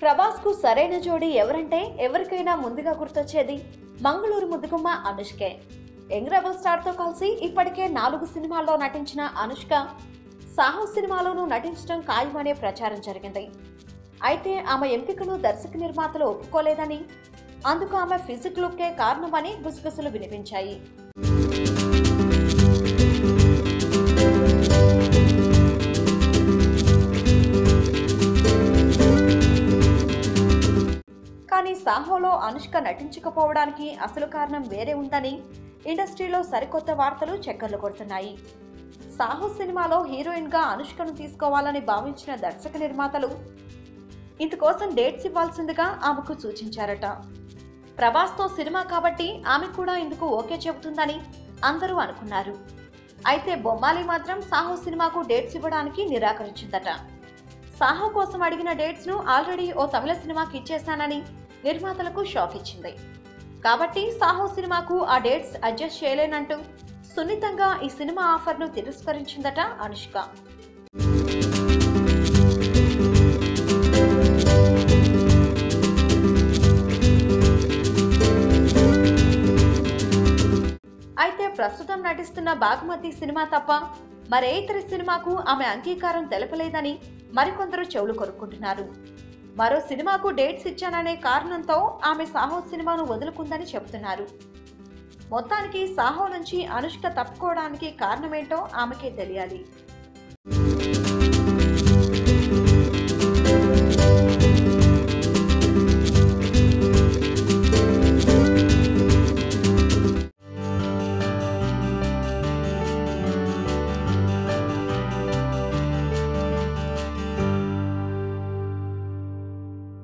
ప్రభాస్ కు సరైన జోడీ ఎవరంటే ఎవరికైనా ముందుగా గుర్తొచ్చేది మంగళూరు ముద్దుగుమ్మ అనుష్కే. యంగ్ రెబల్ స్టార్ తో కలిసి ఇప్పటికే 4 సినిమాల్లో నటించిన అనుష్క సాహో సినిమాలోనూ నటించడం ఖాయమనే ప్రచారం జరిగింది. అయితే ఆమె ఎంపికను దర్శక నిర్మాతలు ఒప్పుకోలేదని, అందుకు ఆమె ఫిజిక్ లుక్కే కారణమని గుసగుసలు వినిపించాయి. కానీ సాహోలో అనుష్క నటించకపోవడానికి అసలు కారణం వేరే ఉందని ఇండస్ట్రీలో సరికొత్త వార్తలు చక్కర్లు కొడుతున్నాయి. సాహో సినిమాలో హీరోయిన్ గా అనుష్కను తీసుకోవాలని భావించిన దర్శక నిర్మాతలు ఇందుకోసం డేట్స్ ఇవ్వాల్సిందిగా ఆమెకు సూచించారట. ప్రభాస్ తో సినిమా కాబట్టి ఆమె కూడా ఇందుకు ఓకే చెబుతుందని అందరూ అనుకున్నారు. అయితే బొమ్మాలి మాత్రం సాహో సినిమాకు డేట్స్ ఇవ్వడానికి నిరాకరించిందట. సాహో కోసం అడిగిన డేట్స్ ను ఆల్రెడీ ఓ తమిళ సినిమాకి ఇచ్చేశానని నిర్మాతలకు షాక్ ఇచ్చింది. కాబట్టి సాహో సినిమాకు ఆ డేట్స్ అడ్జస్ట్ చేయలేనంటూ సున్నితంగా ఈ సినిమా ఆఫర్ ను తిరస్కరించిందట అనుష్క. అయితే ప్రస్తుతం నటిస్తున్న బాగ్మతి సినిమా తప్ప మరే ఇతర సినిమాకు ఆమె అంగీకారం తెలపలేదని మరికొందరు చెవులు కొరుక్కుంటున్నారు. మరో సినిమాకు డేట్స్ ఇచ్చాననే కారణంతో ఆమె సాహో సినిమాను వదులుకుందని చెబుతున్నారు. మొత్తానికి సాహో నుంచి అనుష్క తప్పుకోవడానికి కారణమేంటో ఆమెకే తెలియాలి.